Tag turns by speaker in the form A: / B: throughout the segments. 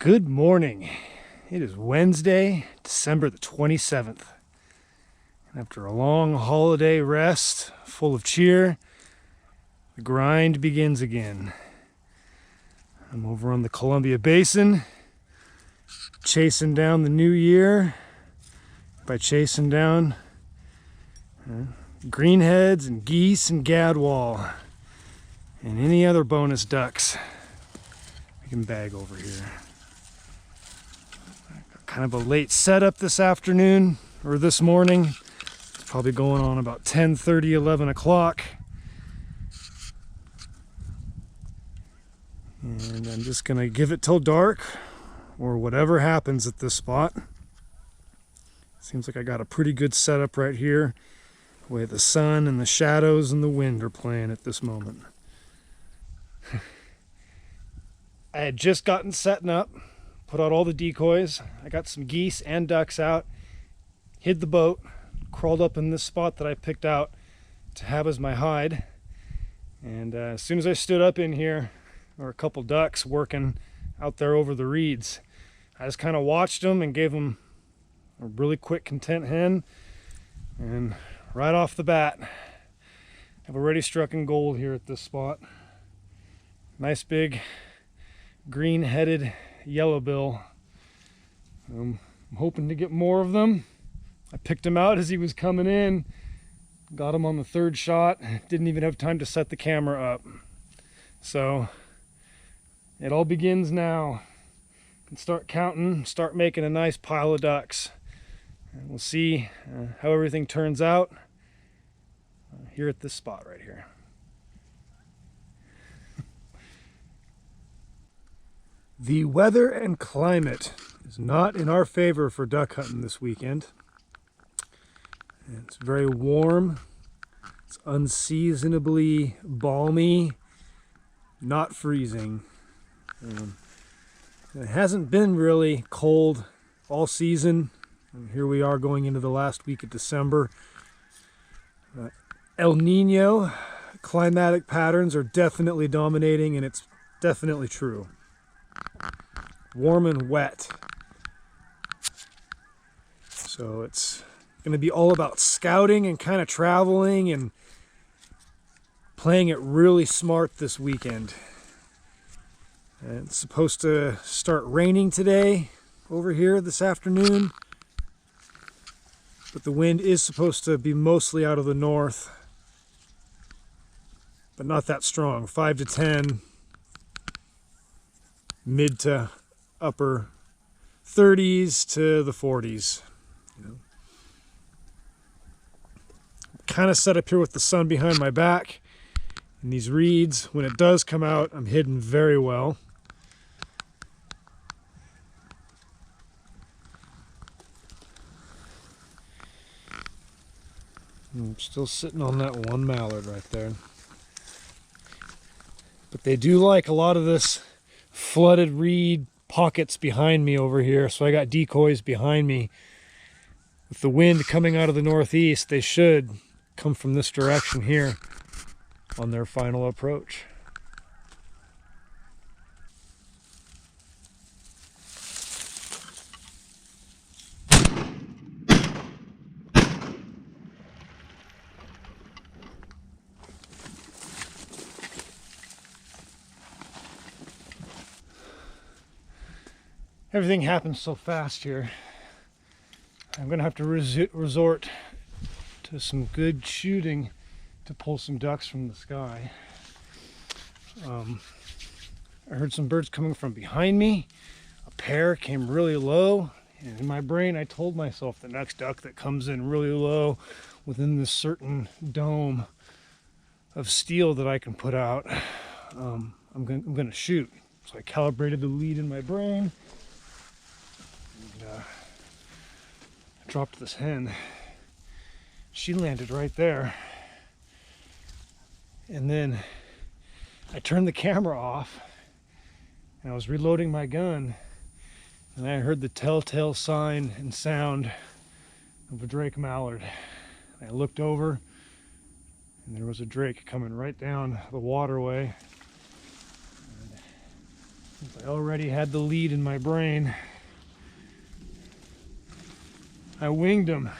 A: Good morning. It is Wednesday, December the 27th. And after a long holiday rest, full of cheer, the grind begins again. I'm over on the Columbia Basin, chasing down the new year by chasing down greenheads and geese and gadwall and any other bonus ducks I can bag over here. Kind of a late setup this afternoon, or this morning. It's probably going on about 10:30, 11 o'clock. And I'm just gonna give it till dark, or whatever happens at this spot. Seems like I got a pretty good setup right here, the way the sun and the shadows and the wind are playing at this moment. I had just gotten setting up, put out all the decoys. I got some geese and ducks out, hid the boat, crawled up in this spot that I picked out to have as my hide. And as soon as I stood up in here, there were a couple ducks working out there over the reeds. I just kind of watched them and gave them a really quick content hen. And right off the bat, I've already struck in gold here at this spot. Nice big green-headed yellowbill. I'm hoping to get more of them. I picked him out as he was coming in, got him on the third shot, didn't even have time to set the camera up. So it all begins now. I can start counting, start making a nice pile of ducks. And we'll see how everything turns out here at this spot right here. The weather and climate is not in our favor for duck hunting this weekend. It's very warm, it's unseasonably balmy, not freezing. It hasn't been really cold all season. And here we are going into the last week of December. El Nino climatic patterns are definitely dominating, and it's definitely true. Warm and wet. So it's going to be all about scouting and kind of traveling and playing it really smart this weekend. And it's supposed to start raining today over here this afternoon, but the wind is supposed to be mostly out of the north, but not that strong. 5 to 10, mid to upper 30s to the 40s. Kind of set up here with the sun behind my back, and these reeds, when it does come out, I'm hidden very well. I'm still sitting on that one mallard right there. But they do like a lot of this flooded reed pockets behind me over here, so I got decoys behind me. With the wind coming out of the northeast, they should come from this direction here on their final approach. Everything happens so fast here. I'm gonna have to resort to some good shooting to pull some ducks from the sky. I heard some birds coming from behind me. A pair came really low, and in my brain I told myself the next duck that comes in really low within this certain dome of steel that I can put out, I'm gonna shoot. So I calibrated the lead in my brain. I dropped this hen. She landed right there. And then I turned the camera off and I was reloading my gun, and I heard the telltale sign and sound of a drake mallard. I looked over and there was a drake coming right down the waterway. since I already had the lead in my brain, I winged him.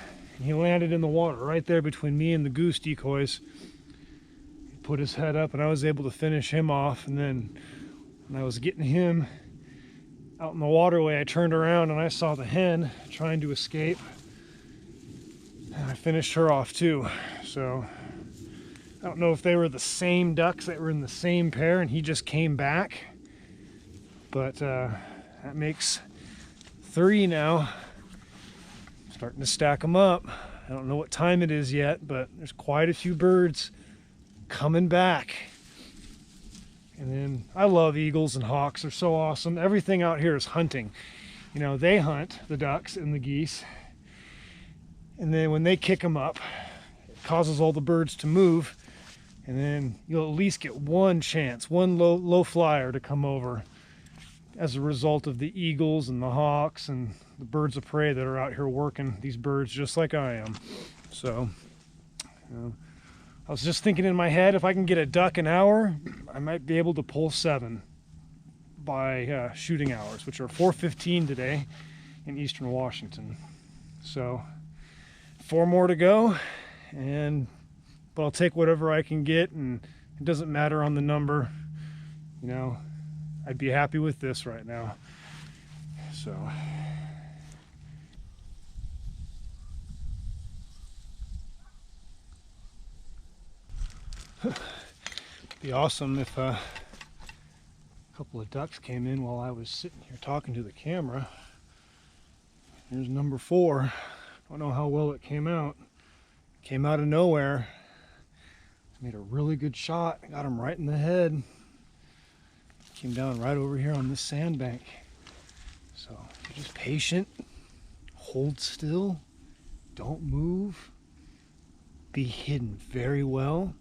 A: He landed in the water right there between me and the goose decoys. He put his head up and I was able to finish him off. And then when I was getting him out in the waterway, I turned around and I saw the hen trying to escape. And I finished her off too. So I don't know if they were the same ducks that were in the same pair and he just came back. But that makes 3 now. Starting to stack them up. I don't know what time it is yet, but there's quite a few birds coming back. And then I love eagles and hawks. They're so awesome. Everything out here is hunting. You know, they hunt the ducks and the geese. And then when they kick them up, it causes all the birds to move. And then you'll at least get one chance, one low flyer to come over as a result of the eagles and the hawks and the birds of prey that are out here working these birds just like I am. So, I was just thinking in my head, if I can get a duck an hour, I might be able to pull 7 by shooting hours, which are 4:15 today in Eastern Washington. So, 4 more to go, but I'll take whatever I can get, and it doesn't matter on the number. You know, I'd be happy with this right now. So. Be awesome if a couple of ducks came in while I was sitting here talking to the camera. Here's number 4. Don't know how well it came out. Came out of nowhere. Made a really good shot. Got him right in the head. Came down right over here on this sandbank. So you're just patient, hold still, don't move, be hidden very well,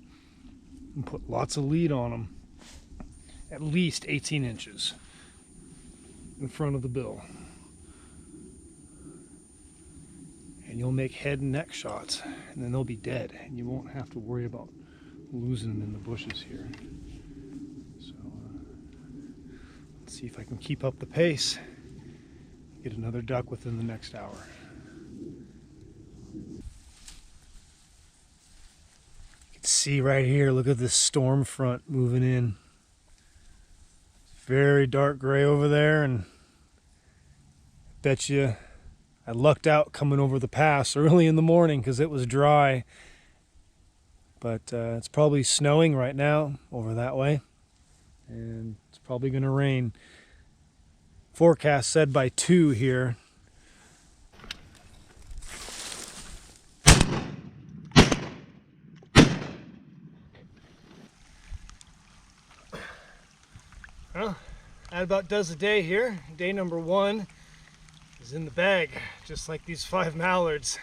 A: and put lots of lead on them. At least 18 inches in front of the bill. And you'll make head and neck shots, and then they'll be dead, and you won't have to worry about losing them in the bushes here. So let's see if I can keep up the pace. Get another duck within the next hour. You can see right here, look at this storm front moving in. Very dark gray over there, and I bet you I lucked out coming over the pass early in the morning because it was dry. But it's probably snowing right now over that way, and it's probably going to rain. Forecast said by 2 here. Well, that about does the day here. Day number 1 is in the bag, just like these 5 mallards.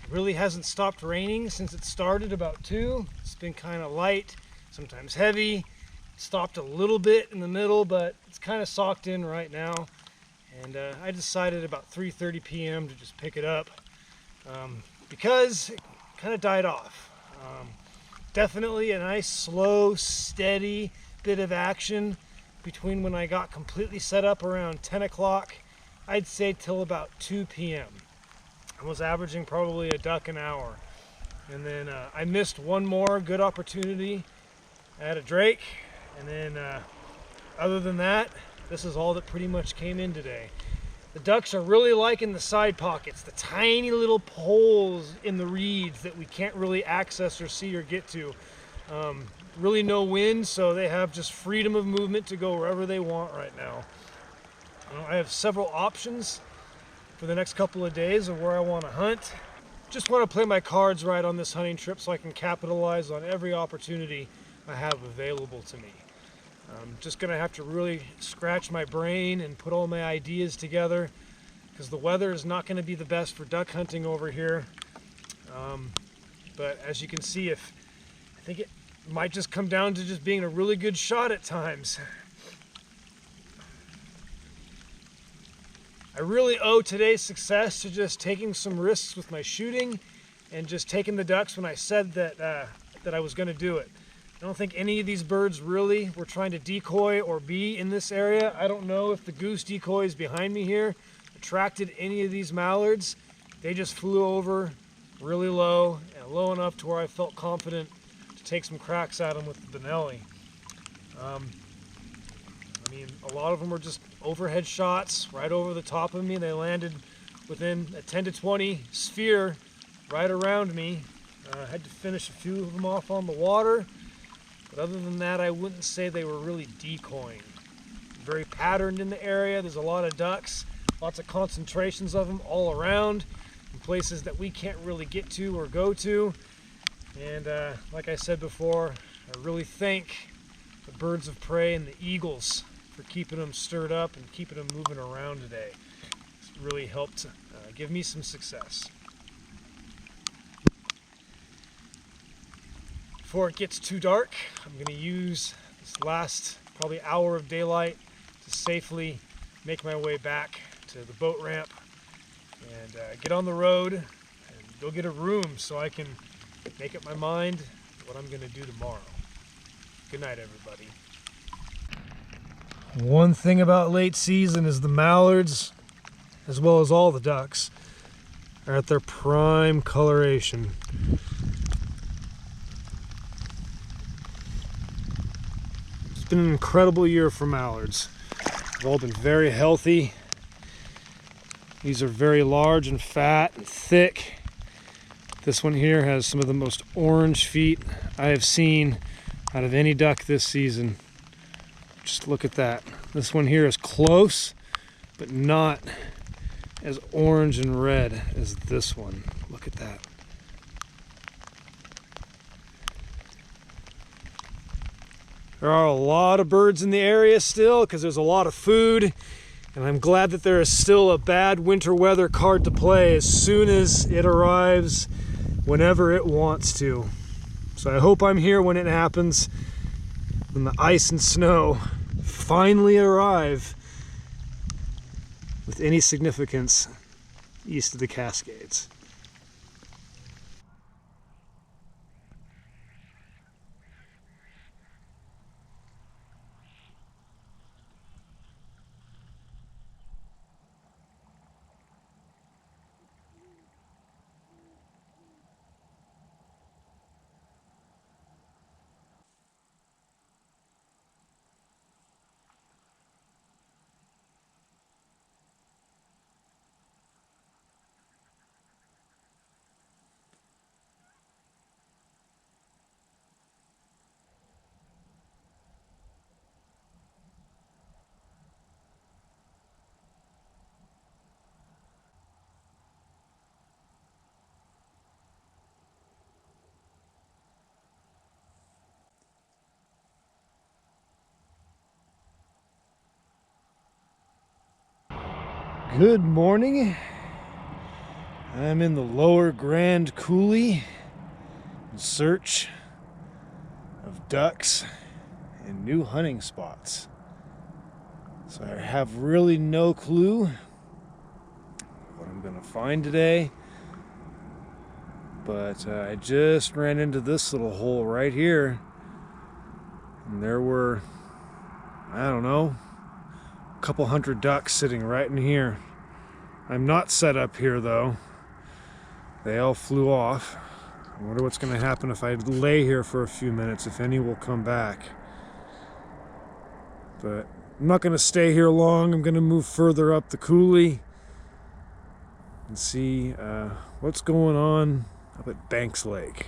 A: It really hasn't stopped raining since it started about 2. It's been kind of light, sometimes heavy. It stopped a little bit in the middle, but it's kind of socked in right now. And I decided about 3:30 p.m. to just pick it up because it kind of died off. Definitely a nice, slow, steady bit of action between when I got completely set up around 10 o'clock, I'd say till about 2 p.m. I was averaging probably a duck an hour. And then I missed one more good opportunity at a drake. And then other than that, this is all that pretty much came in today. The ducks are really liking the side pockets, the tiny little holes in the reeds that we can't really access or see or get to. Really no wind, so they have just freedom of movement to go wherever they want right now. I have several options for the next couple of days of where I want to hunt. Just want to play my cards right on this hunting trip so I can capitalize on every opportunity I have available to me. I'm just going to have to really scratch my brain and put all my ideas together because the weather is not going to be the best for duck hunting over here. But as you can see, I think it might just come down to just being a really good shot at times. I really owe today's success to just taking some risks with my shooting and just taking the ducks when I said that I was going to do it. I don't think any of these birds really were trying to decoy or be in this area. I don't know if the goose decoys behind me here attracted any of these mallards. They just flew over really low and low enough to where I felt confident to take some cracks at them with the Benelli. I mean, a lot of them were just overhead shots right over the top of me. They landed within a 10 to 20 sphere right around me. I had to finish a few of them off on the water. But other than that, I wouldn't say they were really decoying. Very patterned in the area. There's a lot of ducks, lots of concentrations of them all around in places that we can't really get to or go to. And like I said before, I really thank the birds of prey and the eagles for keeping them stirred up and keeping them moving around today. It's really helped give me some success. Before it gets too dark, I'm going to use this last probably hour of daylight to safely make my way back to the boat ramp and get on the road and go get a room so I can make up my mind what I'm going to do tomorrow. Good night, everybody. One thing about late season is the mallards, as well as all the ducks, are at their prime coloration. It's been an incredible year for mallards. They've all been very healthy. These are very large and fat and thick. This one here has some of the most orange feet I have seen out of any duck this season. Just look at that. This one here is close, but not as orange and red as this one. Look at that. There are a lot of birds in the area still because there's a lot of food, and I'm glad that there is still a bad winter weather card to play as soon as it arrives, whenever it wants to. So I hope I'm here when it happens, when the ice and snow finally arrive with any significance east of the Cascades. Good morning. I'm in the lower Grand Coulee in search of ducks and new hunting spots. So I have really no clue what I'm gonna find today, but I just ran into this little hole right here, and there were, I don't know, a couple hundred ducks sitting right in here. I'm not set up here though. They all flew off. I wonder what's going to happen if I lay here for a few minutes, if any will come back. But I'm not going to stay here long. I'm going to move further up the coulee and see what's going on up at Banks Lake.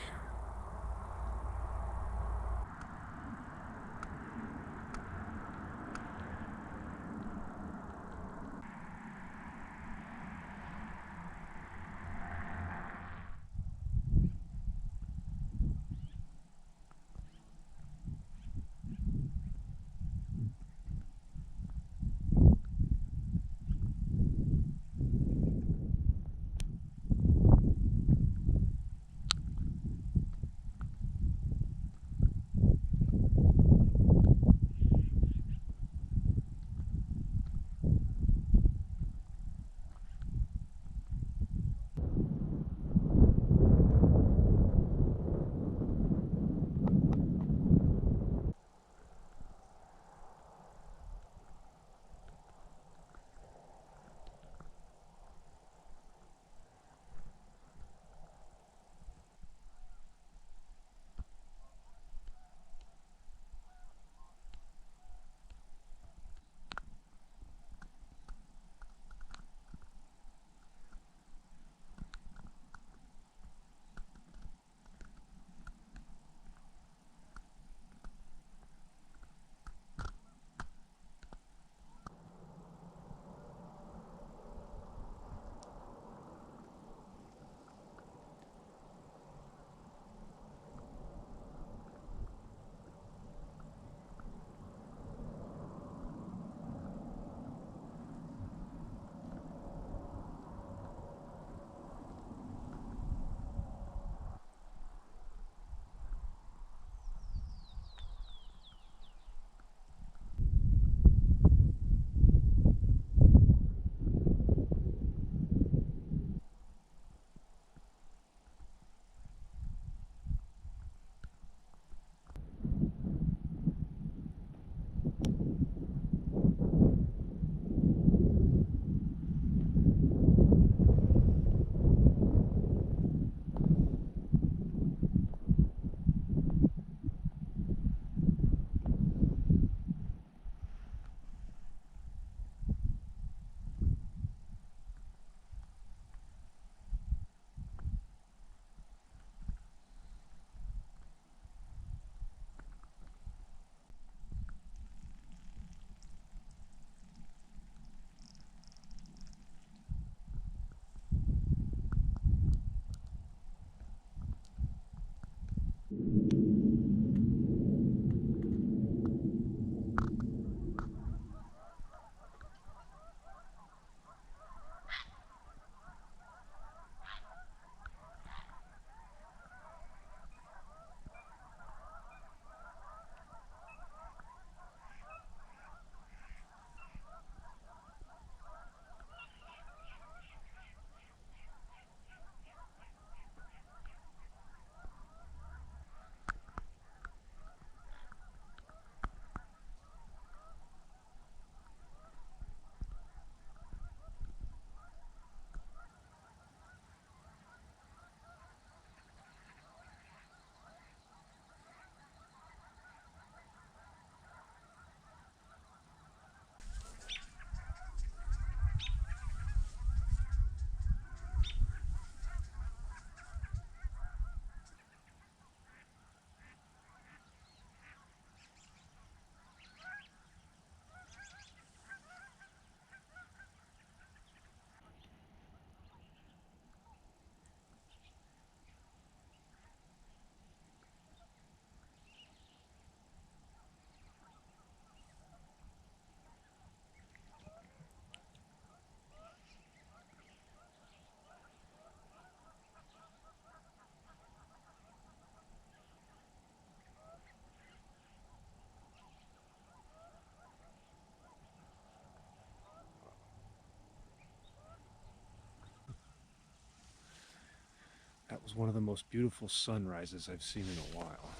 A: was one of the most beautiful sunrises I've seen in a while.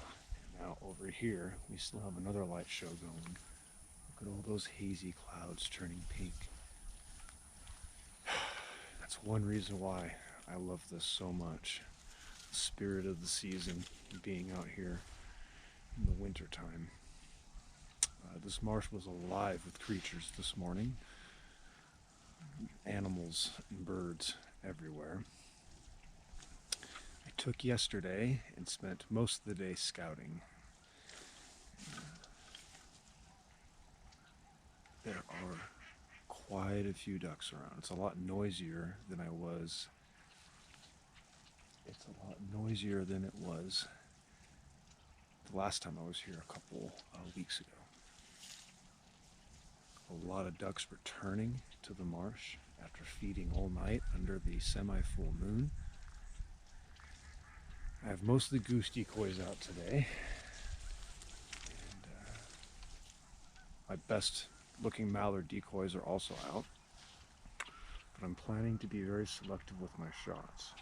A: And now over here, we still have another light show going. Look at all those hazy clouds turning pink. That's one reason why I love this so much. The spirit of the season, being out here in the winter time. This marsh was alive with creatures this morning. Animals and birds everywhere. I took yesterday and spent most of the day scouting. There are quite a few ducks around. It's a lot noisier than I was. It's a lot noisier than it was the last time I was here a couple weeks ago. A lot of ducks returning to the marsh after feeding all night under the semi-full moon. I have most of the goose decoys out today. And my best looking mallard decoys are also out. But I'm planning to be very selective with my shots.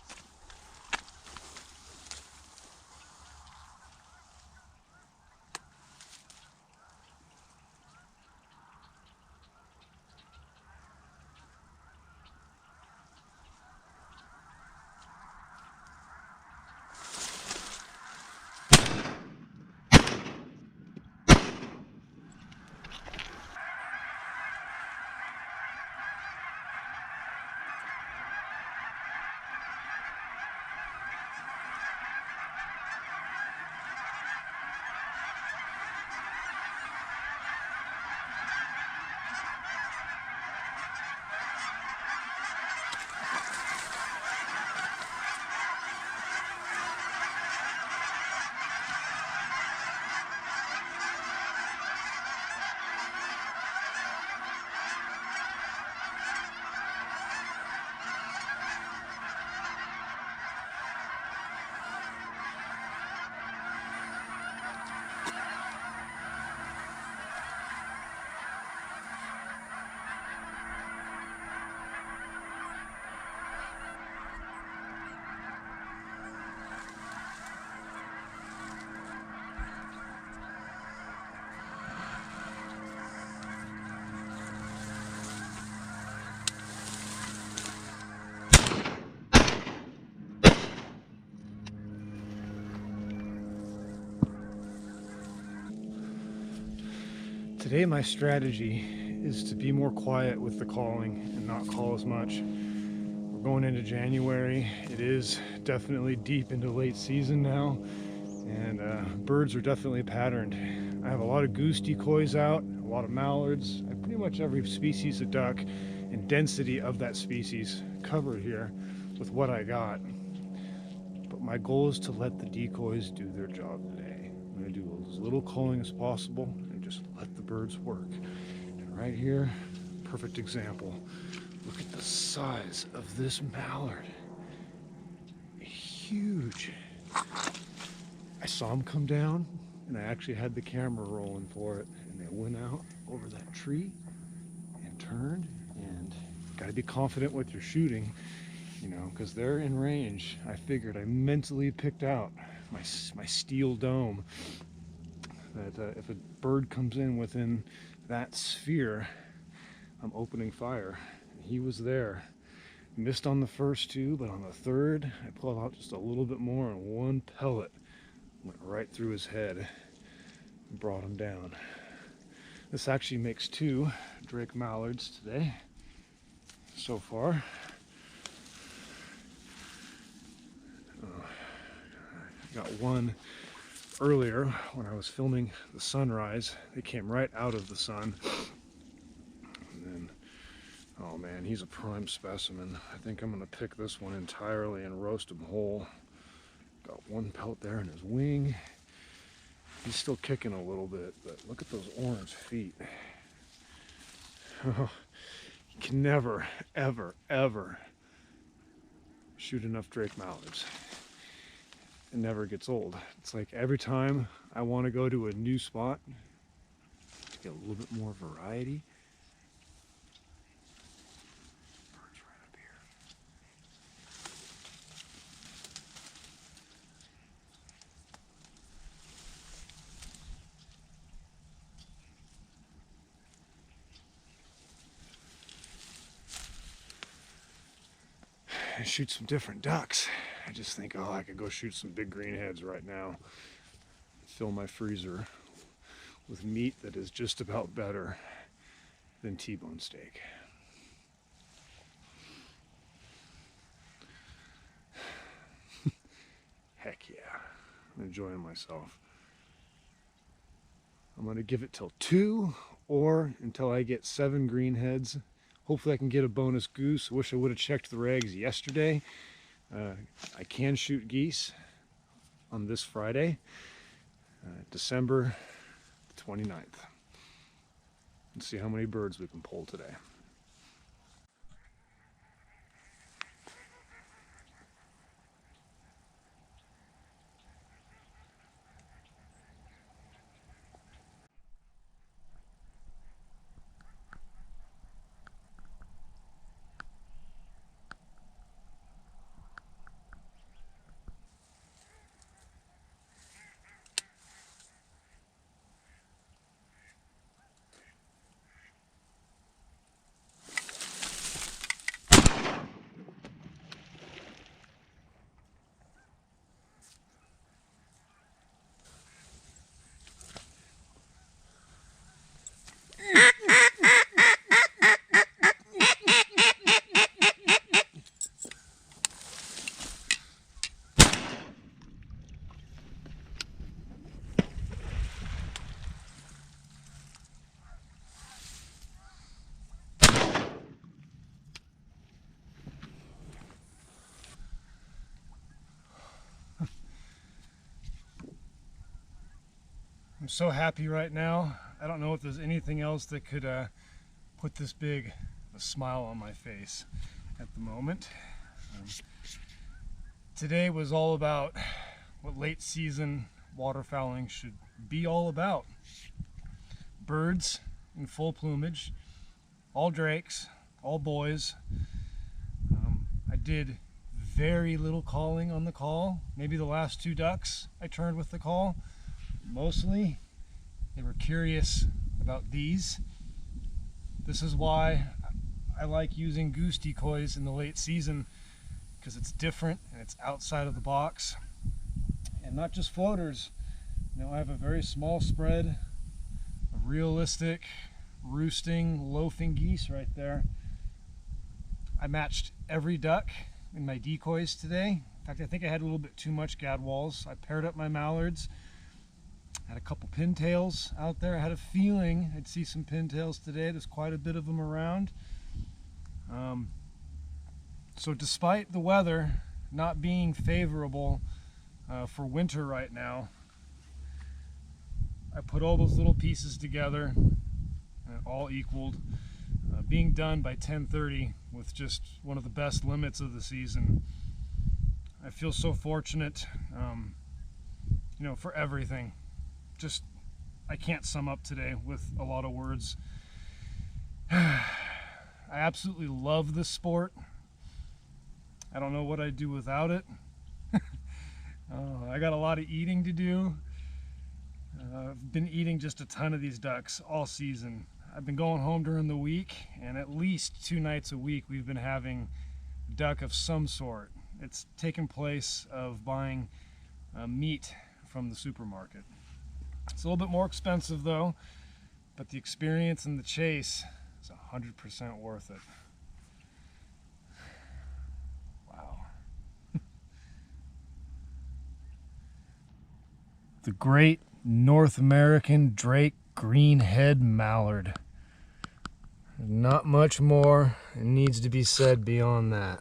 A: Today my strategy is to be more quiet with the calling and not call as much. We're going into January. It is definitely deep into late season now, and birds are definitely patterned. I have a lot of goose decoys out, a lot of mallards. I have pretty much every species of duck and density of that species covered here with what I got. But my goal is to let the decoys do their job today. I'm going to do as little calling as possible and just let the birds work. And right here, perfect example. Look at the size of this mallard. Huge. I saw him come down, and I actually had the camera rolling for it, and they went out over that tree and turned. And got to be confident with your shooting, you know, because they're in range. I figured I mentally picked out my steel dome that if a bird comes in within that sphere, I'm opening fire. He was there. Missed on the first two, but on the third, I pulled out just a little bit more, and one pellet went right through his head and brought him down. This actually makes 2 Drake mallards today so far. I got one earlier when I was filming the sunrise. They came right out of the sun. And then, oh man, he's a prime specimen. I think I'm gonna pick this one entirely and roast him whole. Got one pelt there in his wing. He's still kicking a little bit, but look at those orange feet. Oh, you can never, ever, ever shoot enough Drake mallards. It never gets old. It's like every time I want to go to a new spot to get a little bit more variety. Birds right up here. and shoot some different ducks. I just think, oh, I could go shoot some big greenheads right now. Fill my freezer with meat that is just about better than T-bone steak. Heck yeah, I'm enjoying myself. I'm gonna give it till 2 or until I get 7 greenheads. Hopefully I can get a bonus goose. I wish I would have checked the regs yesterday. I can shoot geese on this Friday, December 29th. Let's see how many birds we can pull today. I'm so happy right now. I don't know if there's anything else that could put this big a smile on my face at the moment. Today was all about what late season waterfowling should be all about. Birds in full plumage, all drakes, all boys. I did very little calling on the call. Maybe the last 2 ducks I turned with the call. Mostly they were curious about these. This is why I like using goose decoys in the late season, because it's different and it's outside of the box. And not just floaters. You know, I have a very small spread of realistic roosting, loafing geese right there. I matched every duck in my decoys today. In fact, I think I had a little bit too much gadwalls. I paired up my mallards. Had a couple pintails out there. I had a feeling I'd see some pintails today. There's quite a bit of them around. So despite the weather not being favorable for winter right now, I put all those little pieces together, all equaled, being done by 10:30 with just one of the best limits of the season. I feel so fortunate, you know, for everything. Just, I can't sum up today with a lot of words. I absolutely love this sport. I don't know what I'd do without it. I got a lot of eating to do. I've been eating just a ton of these ducks all season. I've been going home during the week, and at least 2 nights a week we've been having duck of some sort. It's taken place of buying meat from the supermarket. It's a little bit more expensive though, but the experience and the chase is 100% worth it. Wow. The great North American Drake greenhead mallard. Not much more needs to be said beyond that.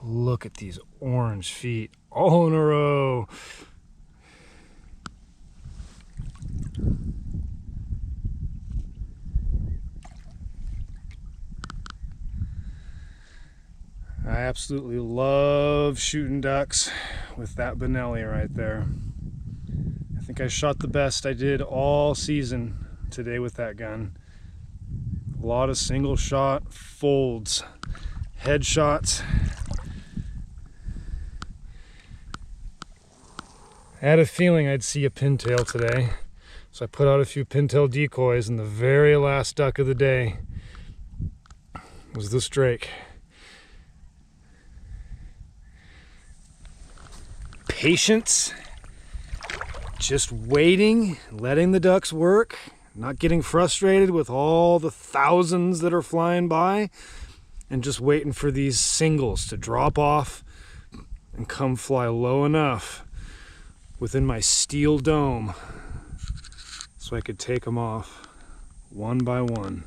A: Look at these orange feet all in a row. I absolutely love shooting ducks with that Benelli right there. I think I shot the best I did all season today with that gun. A lot of single shot folds, headshots. I had a feeling I'd see a pintail today, so I put out a few pintail decoys, and the very last duck of the day was this drake. Patience, just waiting, letting the ducks work, not getting frustrated with all the thousands that are flying by, and just waiting for these singles to drop off and come fly low enough within my steel dome so I could take them off one by one.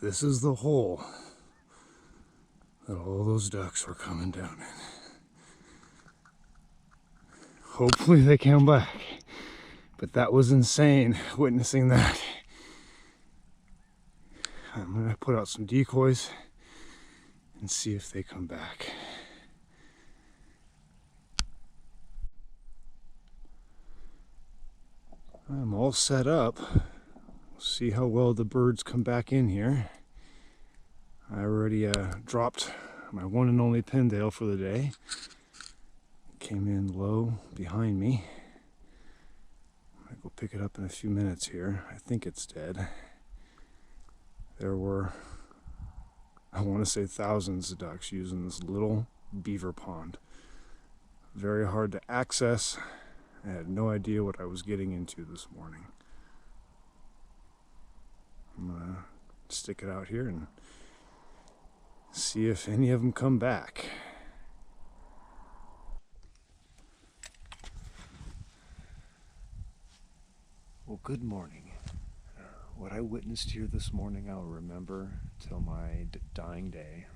A: this is the hole that all those ducks were coming down in. Hopefully they come back. But that was insane witnessing that. I'm gonna put out some decoys and see if they come back. I'm all set up. We'll see how well the birds come back in here. I already dropped my one and only pintail for the day. Came in low behind me. I'm gonna go pick it up in a few minutes here. I think it's dead. There were, I want to say, thousands of ducks using this little beaver pond. Very hard to access. I had no idea what I was getting into this morning. I'm gonna stick it out here and see if any of them come back. Well, good morning. What I witnessed here this morning I'll remember till my dying day.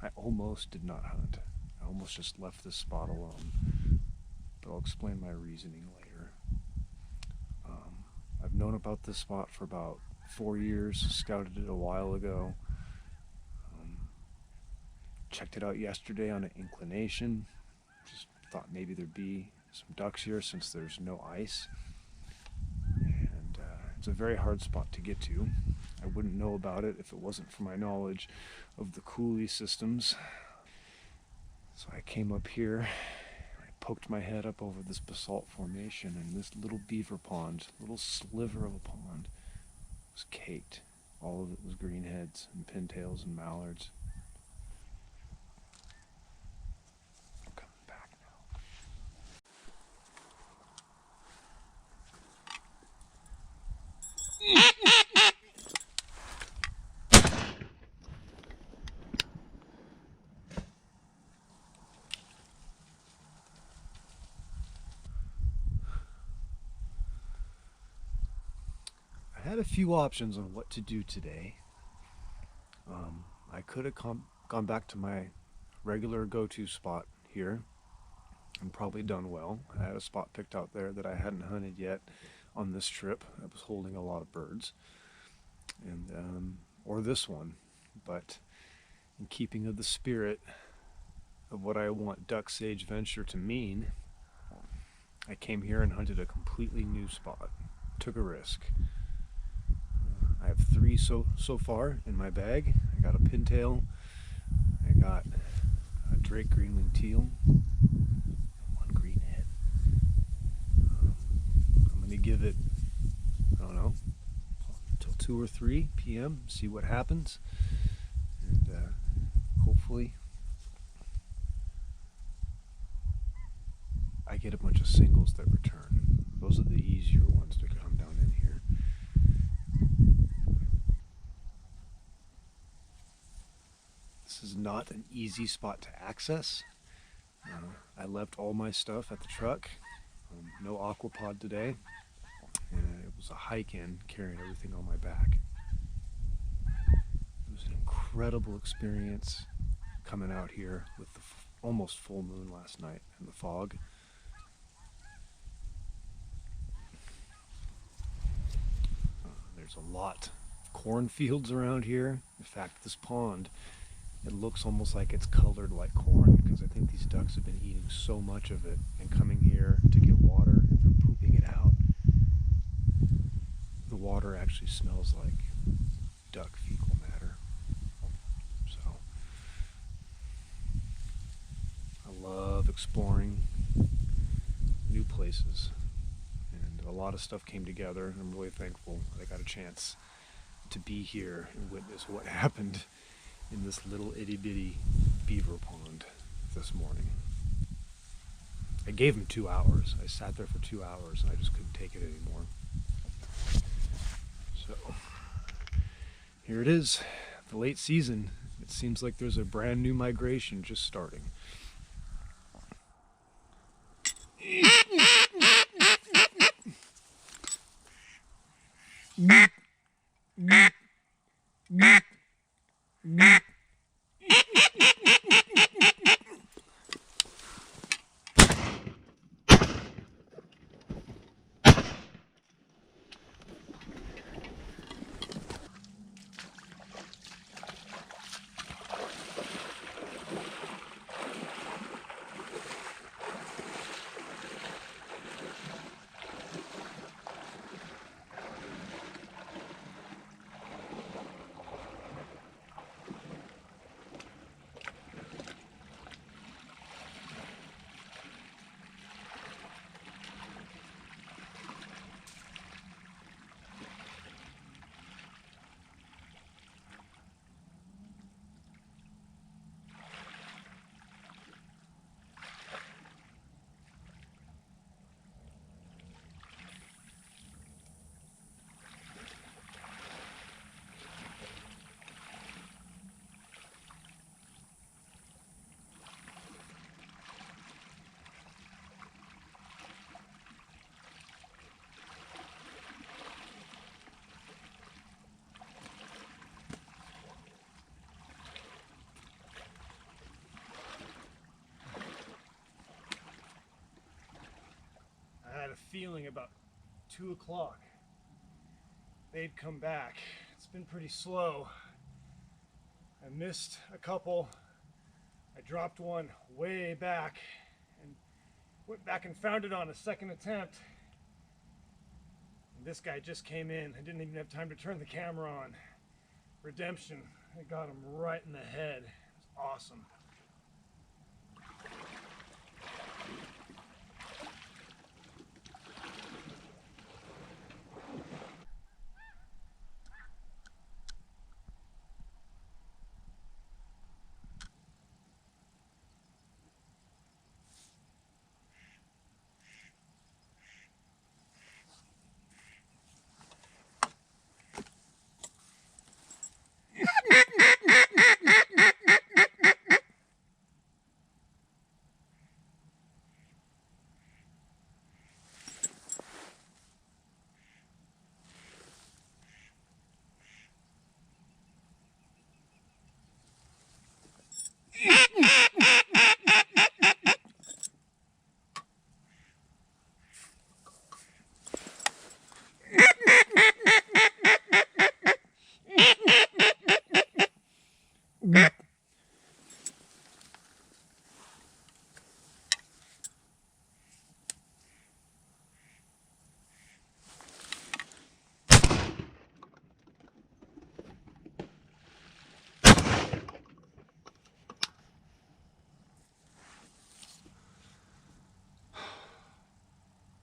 A: I almost did not hunt. I almost just left this spot alone. But I'll explain my reasoning later. I've known about this spot for about 4 years, scouted it a while ago. Checked it out yesterday on an inclination. Just thought maybe there'd be some ducks here since there's no ice. And it's a very hard spot to get to. I wouldn't know about it if it wasn't for my knowledge of the coulee systems. So I came up here. Poked my head up over this basalt formation, and this little beaver pond, little sliver of a pond, was caked. All of it was greenheads and pintails and mallards. I'm coming back now. I had a few options on what to do today. I could have gone back to my regular go-to spot here and probably done well. I had a spot picked out there that I hadn't hunted yet on this trip that was holding a lot of birds, and or this one. But in keeping of the spirit of what I want DuckSageVenture to mean, I came here and hunted a completely new spot. Took a risk. I have 3 so far in my bag. I got a pintail, I got a Drake greenwing teal, and 1 greenhead. I'm going to give it, I don't know, until 2 or 3 p.m., see what happens, and hopefully I get a bunch of singles that return. Those are the easier ones to come down in here. This is not an easy spot to access. I left all my stuff at the truck. No aquapod today. And it was a hike in carrying everything on my back. It was an incredible experience coming out here with the almost full moon last night and the fog. There's a lot of cornfields around here. In fact, this pond, it looks almost like it's colored like corn, because I think these ducks have been eating so much of it and coming here to get water, and they're pooping it out. The water actually smells like duck fecal matter. So I love exploring new places, and a lot of stuff came together. I'm really thankful that I got a chance to be here and witness what happened in this little itty-bitty beaver pond this morning. I gave him 2 hours. I sat there for 2 hours and I just couldn't take it anymore. So here it is, the late season. It seems like there's a brand new migration just starting. a feeling about 2 o'clock they'd come back. It's been pretty slow. I missed a couple. I dropped one way back and went back and found it on a second attempt. And this guy just came in. I didn't even have time to turn the camera on. Redemption. I got him right in the head. It's awesome.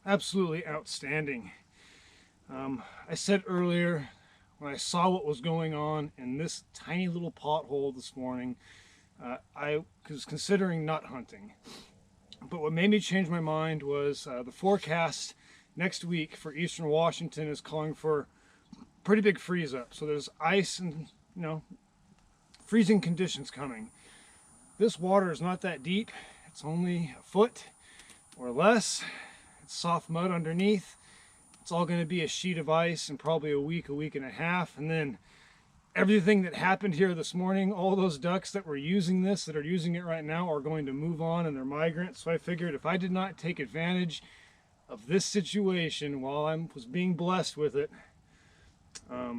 A: Absolutely outstanding. I said earlier, when I saw what was going on in this tiny little pothole this morning, I was considering not hunting. But what made me change my mind was the forecast next week for Eastern Washington is calling for pretty big freeze up. So there's ice and, freezing conditions coming. This water is not that deep. It's only a foot or less. It's soft mud underneath. It's all going to be a sheet of ice in probably a week and a half. And then everything that happened here this morning, all those ducks that were using this, that are using it right now, are going to move on and they're migrants. So I figured if I did not take advantage of this situation while I was being blessed with it, I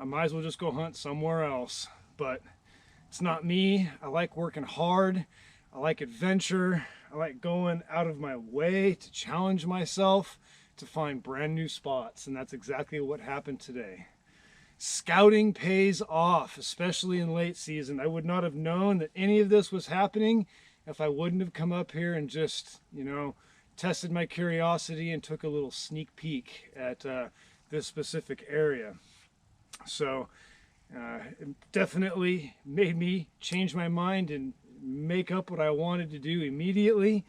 A: might as well just go hunt somewhere else. But it's not me. I like working hard. I like adventure. I like going out of my way to challenge myself to find brand new spots. And that's exactly what happened today. Scouting pays off, especially in late season. I would not have known that any of this was happening if I wouldn't have come up here and just, tested my curiosity and took a little sneak peek at this specific area. So it definitely made me change my mind and make up what I wanted to do immediately.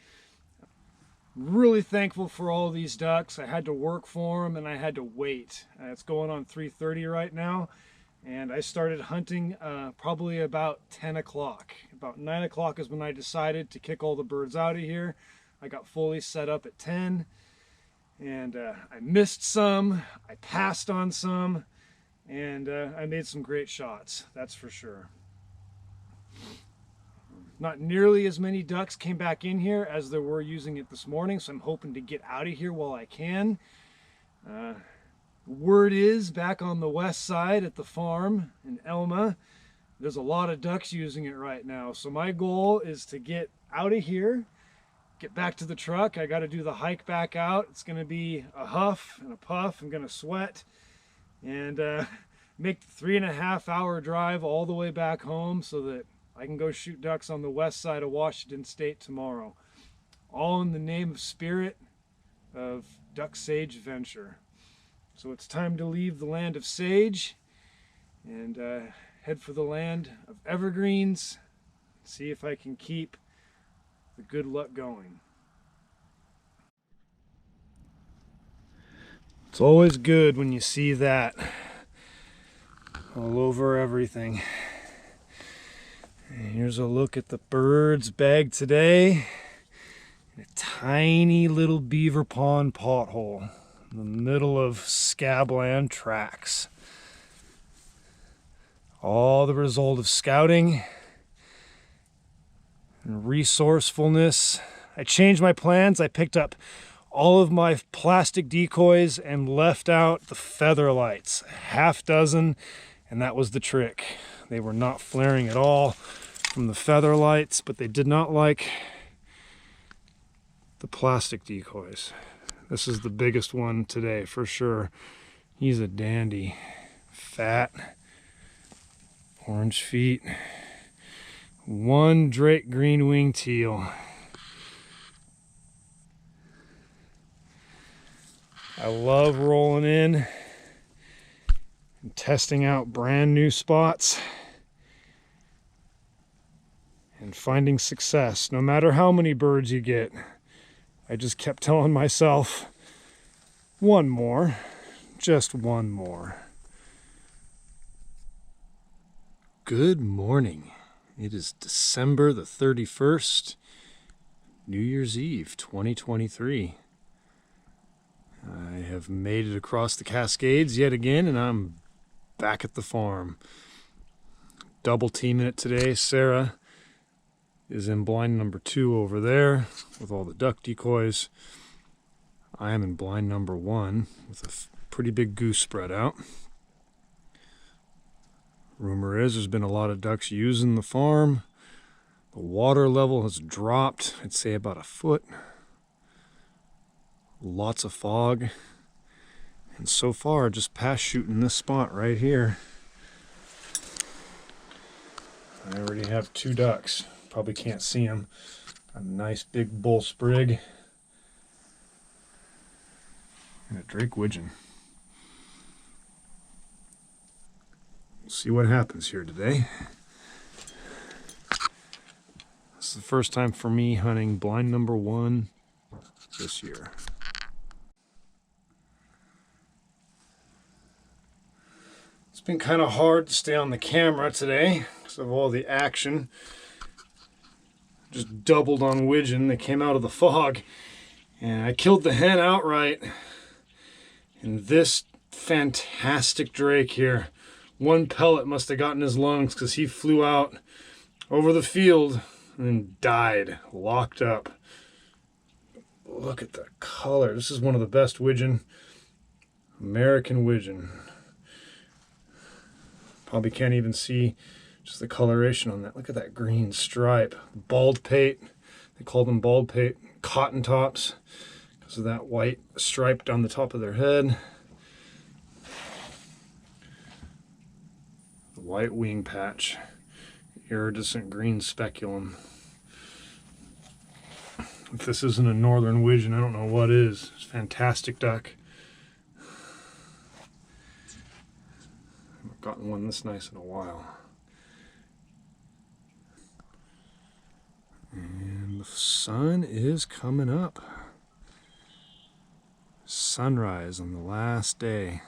A: Really thankful for all these ducks. I had to work for them and I had to wait. It's going on 3:30 right now, and I started hunting probably about 10 o'clock. About 9 o'clock is when I decided to kick all the birds out of here. I got fully set up at 10, and I missed some, I passed on some, and I made some great shots, that's for sure. Not nearly as many ducks came back in here as there were using it this morning, so I'm hoping to get out of here while I can. Word is, back on the west side at the farm in Elma, there's a lot of ducks using it right now. So my goal is to get out of here, get back to the truck. I got to do the hike back out. It's going to be a huff and a puff. I'm going to sweat and make the 3.5 hour drive all the way back home so that I can go shoot ducks on the west side of Washington State tomorrow. All in the name of spirit of DuckSageVenture. So it's time to leave the land of sage and head for the land of evergreens. See if I can keep the good luck going. It's always good when you see that all over everything. And here's a look at the birds bagged today. A tiny little beaver pond pothole in the middle of scabland tracks. All the result of scouting and resourcefulness. I changed my plans. I picked up all of my plastic decoys and left out the feather lights, half dozen, and that was the trick. They were not flaring at all from the feather lights, but they did not like the plastic decoys. This is the biggest one today for sure. He's a dandy. Fat, orange feet, one Drake green wing teal. I love rolling in and testing out brand new spots and finding success no matter how many birds you get. I just kept telling myself, one more, just one more. Good morning. It is December the 31st, New Year's Eve 2023. I have made it across the Cascades yet again, and I'm back at the farm. Double teaming it today. Sarah is in blind number 2 over there with all the duck decoys. I am in blind number 1 with a pretty big goose spread out. Rumor is there's been a lot of ducks using the farm. The water level has dropped, I'd say about a foot. Lots of fog. And so far, just past shooting this spot right here, I already have 2 ducks. Probably can't see them. A nice big bull sprig and a Drake widgeon. We'll see what happens here today. This is the first time for me hunting blind number 1 this year. It's been kind of hard to stay on the camera today because of all the action. Just doubled on widgeon. They came out of the fog. And I killed the hen outright. And this fantastic drake here, one pellet must have gotten his lungs because he flew out over the field and died, locked up. Look at the color. This is one of the best widgeon, American widgeon. Probably can't even see just the coloration on that. Look at that green stripe. Bald pate. They call them bald pate cotton tops because of that white stripe down the top of their head. The white wing patch. Iridescent green speculum. If this isn't a northern widgeon, I don't know what is. It's a fantastic duck. I've gotten one this nice in a while. And the sun is coming up. Sunrise on the last day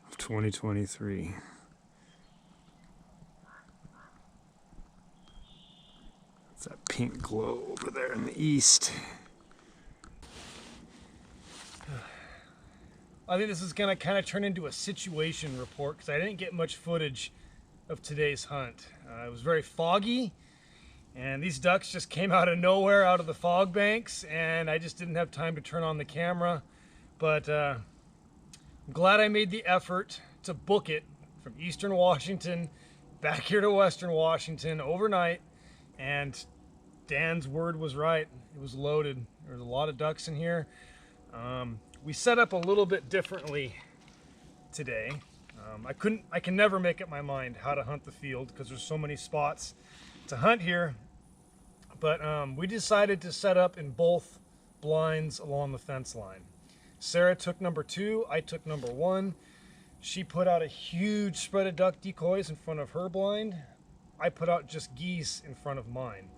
A: of 2023. It's that pink glow over there in the east. I think this is going to kind of turn into a situation report because I didn't get much footage of today's hunt. It was very foggy, and these ducks just came out of nowhere, out of the fog banks, and I just didn't have time to turn on the camera. But I'm glad I made the effort to book it from Eastern Washington back here to Western Washington overnight, and Dan's word was right. It was loaded. There was a lot of ducks in here. We set up a little bit differently today. I can never make up my mind how to hunt the field because there's so many spots to hunt here. But we decided to set up in both blinds along the fence line. Sarah took number 2, I took number 1. She put out a huge spread of duck decoys in front of her blind. I put out just geese in front of mine.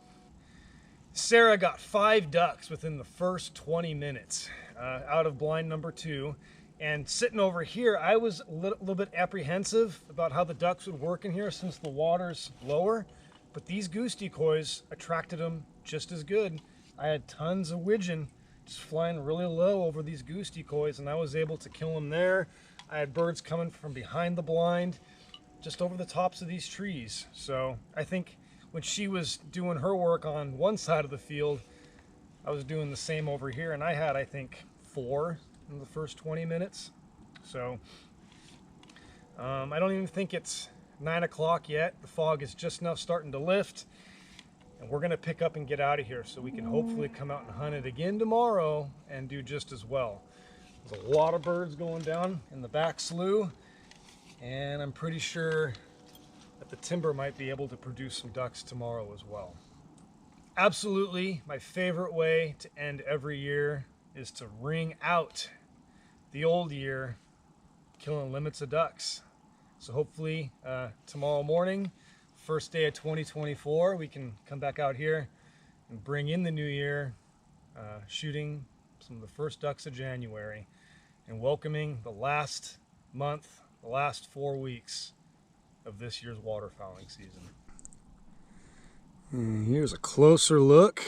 A: Sarah got 5 ducks within the first 20 minutes out of blind number 2. And sitting over here, I was a little bit apprehensive about how the ducks would work in here since the water's lower. But these goose decoys attracted them just as good. I had tons of widgeon just flying really low over these goose decoys, and I was able to kill them there. I had birds coming from behind the blind, just over the tops of these trees. So I think when she was doing her work on one side of the field, I was doing the same over here, and I had, I think, 4 in the first 20 minutes. So I don't even think it's 9 o'clock yet. The fog is just now starting to lift, and we're gonna pick up and get out of here so we can hopefully come out and hunt it again tomorrow and do just as well. There's a lot of birds going down in the back slough, and I'm pretty sure that the timber might be able to produce some ducks tomorrow as well. Absolutely, my favorite way to end every year is to ring out the old year, killing limits of ducks. So hopefully tomorrow morning, first day of 2024, we can come back out here and bring in the new year, shooting some of the first ducks of January and welcoming the last month, the last 4 weeks of this year's waterfowling season. And here's a closer look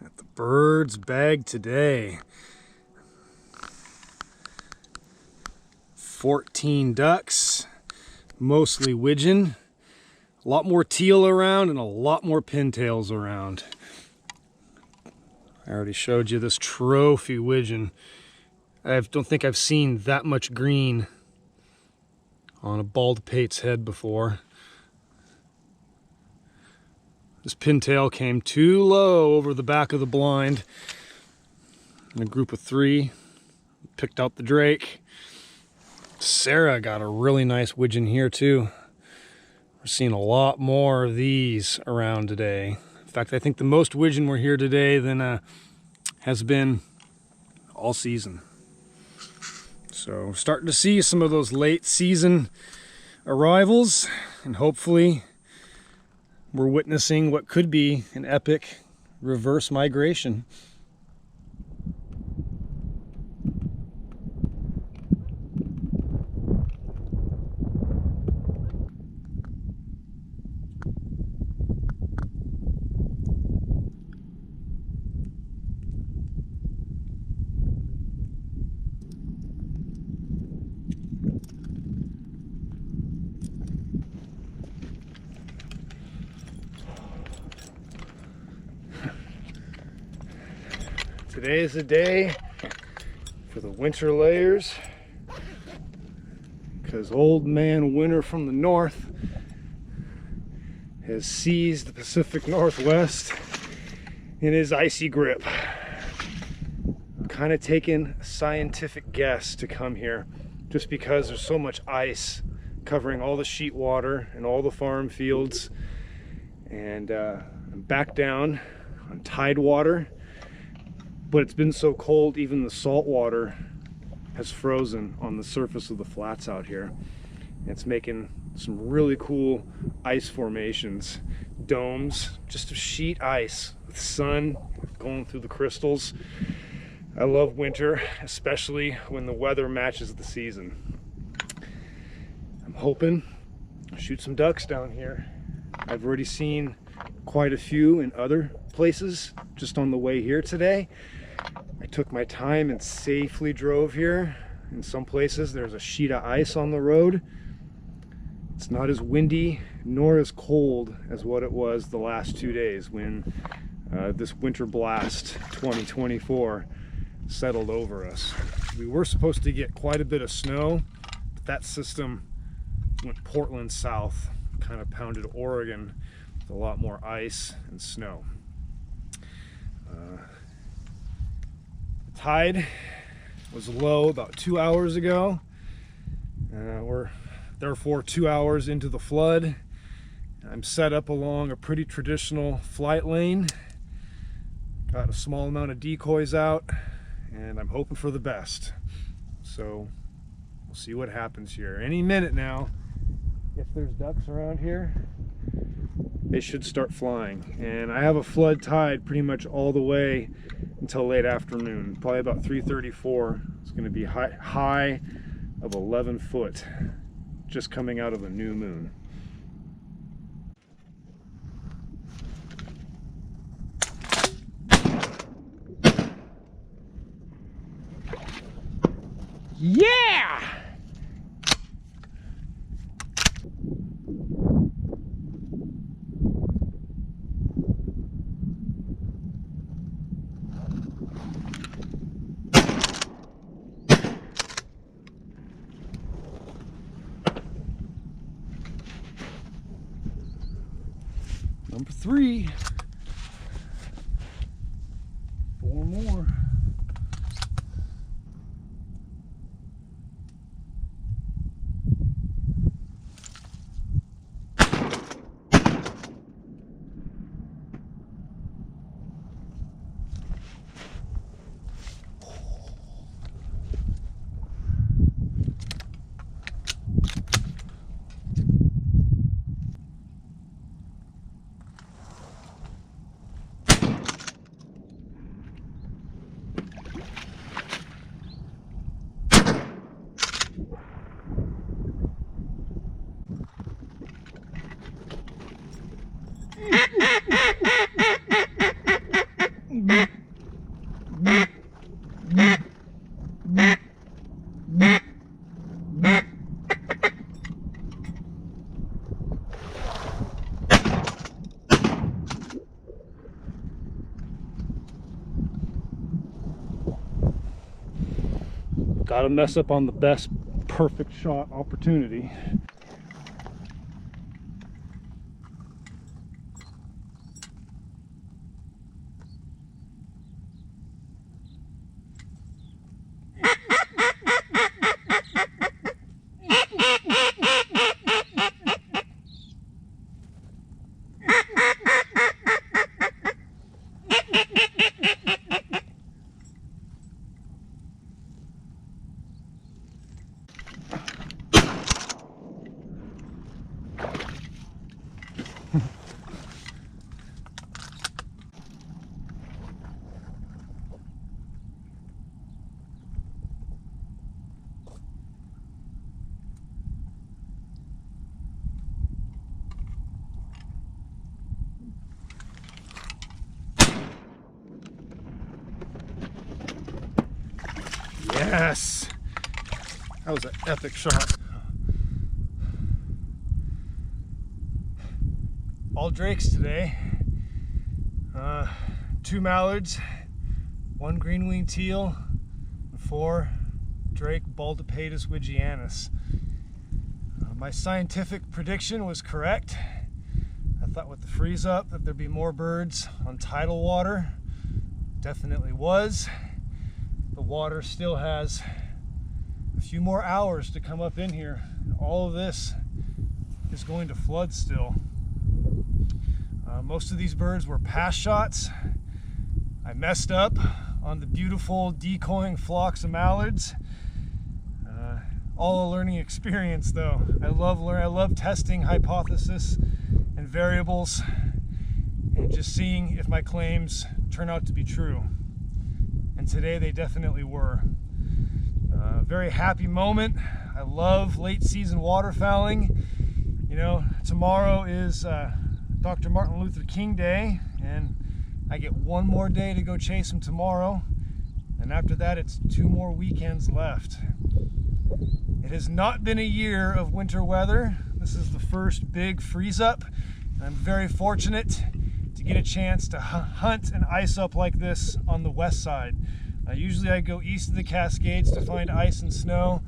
A: at the birds bagged today. 14 ducks, mostly widgeon, a lot more teal around and a lot more pintails around. I already showed you this trophy widgeon. I don't think I've seen that much green on a bald pate's head before. This pintail came too low over the back of the blind. In a group of 3, picked out the drake. Sarah got a really nice widgeon here too. We're seeing a lot more of these around today. In fact, I think the most widgeon we're here today than has been all season. So we're starting to see some of those late season arrivals, and hopefully we're witnessing what could be an epic reverse migration. Today is the day for the winter layers, because old man winter from the north has seized the Pacific Northwest in his icy grip. I'm kind of taking a scientific guess to come here just because there's so much ice covering all the sheet water and all the farm fields, and I'm back down on tide water. But it's been so cold, even the salt water has frozen on the surface of the flats out here. It's making some really cool ice formations, domes, just of sheet ice with sun going through the crystals. I love winter, especially when the weather matches the season. I'm hoping to shoot some ducks down here. I've already seen quite a few in other places just on the way here today. I took my time and safely drove here. In some places there's a sheet of ice on the road. It's not as windy nor as cold as what it was the last 2 days when this winter blast 2024 settled over us. We were supposed to get quite a bit of snow, but that system went Portland south, kind of pounded Oregon with a lot more ice and snow. The tide was low about 2 hours ago. We're therefore 2 hours into the flood. I'm set up along a pretty traditional flight lane. Got a small amount of decoys out, and I'm hoping for the best. So we'll see what happens here. Any minute now, if there's ducks around here, they should start flying. And I have a flood tide pretty much all the way until late afternoon. Probably about 3:34. It's going to be high of 11 foot, just coming out of a new moon. Yeah! Number 3. 4 more. Gotta mess up on the best perfect shot opportunity. Yes! That was an epic shot. All drakes today. 2 mallards, 1 green-winged teal, and 4 drake Baldipatus wigianus. My scientific prediction was correct. I thought with the freeze up that there'd be more birds on tidal water. Definitely was. The water still has a few more hours to come up in here. All of this is going to flood still. Most of these birds were pass shots. I messed up on the beautiful decoying flocks of mallards. All a learning experience though. I love testing hypothesis and variables and just seeing if my claims turn out to be true. And today they definitely were. Very happy moment. I love late season waterfowling. You know, tomorrow is Dr. Martin Luther King Day, and I get 1 more day to go chase them tomorrow. And after that, it's 2 more weekends left. It has not been a year of winter weather. This is the first big freeze up. I'm very fortunate to get a chance to hunt and ice up like this on the west side. Usually I go east of the Cascades to find ice and snow.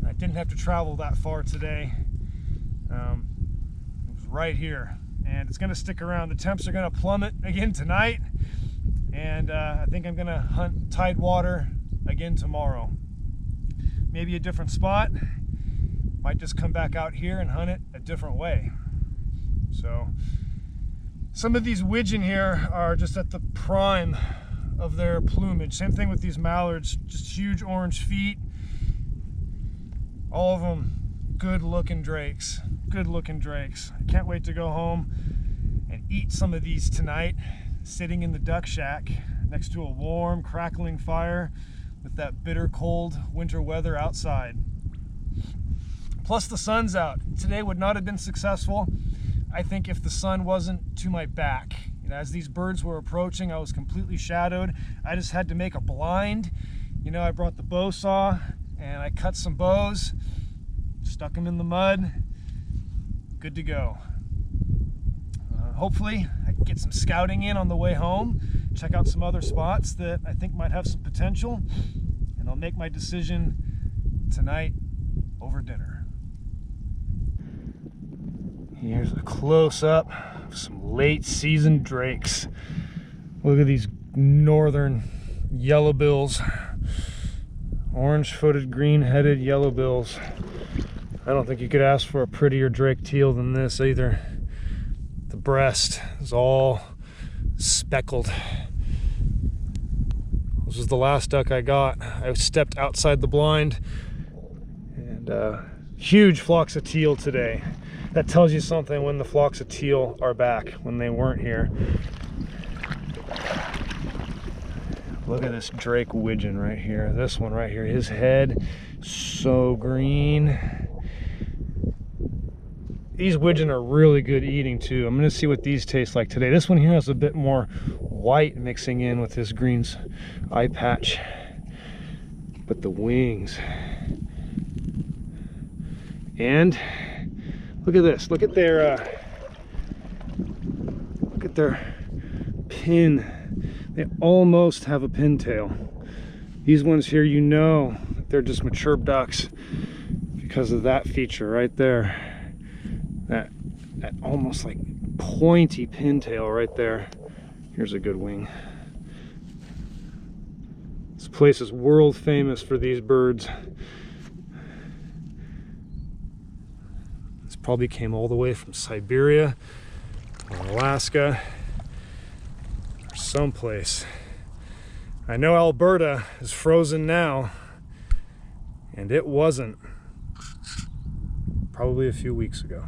A: I didn't have to travel that far today. It was right here, and it's going to stick around. The temps are going to plummet again tonight, and I think I'm going to hunt tidewater again tomorrow. Maybe a different spot. Might just come back out here and hunt it a different way. So some of these widgeon here are just at the prime of their plumage. Same thing with these mallards, just huge orange feet. All of them good looking drakes. Good looking drakes. I can't wait to go home and eat some of these tonight, sitting in the duck shack next to a warm, crackling fire with that bitter cold winter weather outside. Plus the sun's out. Today would not have been successful, I think, if the sun wasn't to my back. You know, as these birds were approaching, I was completely shadowed. I just had to make a blind. You know, I brought the bow saw and I cut some bows, stuck them in the mud, good to go. Hopefully I can get some scouting in on the way home, check out some other spots that I think might have some potential, and I'll make my decision tonight over dinner. Here's a close-up Some late season drakes. Look at these northern yellow bills. Orange-footed, green-headed yellow bills. I don't think you could ask for a prettier drake teal than this either. The breast is all speckled. This was the last duck I got. I stepped outside the blind, and huge flocks of teal today. That tells you something when the flocks of teal are back, when they weren't here. Look at this drake widgeon right here. This one right here, his head, so green. These widgeon are really good eating too. I'm gonna see what these taste like today. This one here has a bit more white mixing in with this green's eye patch. But the wings. And look at this. Look at their pin. They almost have a pintail. These ones here, you know, they're just mature ducks because of that feature right there. That almost like pointy pintail right there. Here's a good wing. This place is world famous for these birds. This probably came all the way from Siberia or Alaska or someplace. I know Alberta is frozen now, and it wasn't probably a few weeks ago.